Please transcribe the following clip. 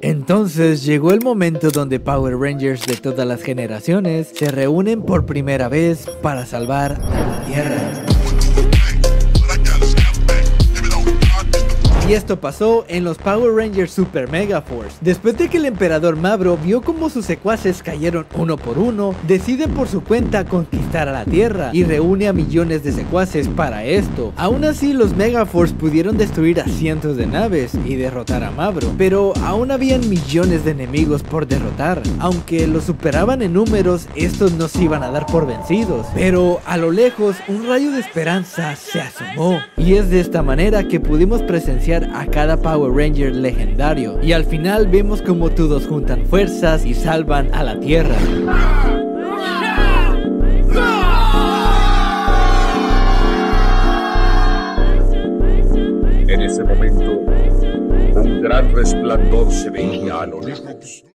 Entonces llegó el momento donde Power Rangers de todas las generaciones se reúnen por primera vez para salvar a la Tierra. Y esto pasó en los Power Rangers Super Mega Force. Después de que el emperador Mabro vio cómo sus secuaces cayeron uno por uno, decide por su cuenta conquistar a la Tierra y reúne a millones de secuaces para esto. Aún así, los Mega Force pudieron destruir a cientos de naves y derrotar a Mabro, pero aún habían millones de enemigos por derrotar. Aunque los superaban en números, estos no se iban a dar por vencidos. Pero a lo lejos, un rayo de esperanza se asomó, y es de esta manera que pudimos presenciar a cada Power Ranger legendario, y al final vemos como todos juntan fuerzas y salvan a la Tierra. En ese momento, un gran resplandor se veía a lo lejos.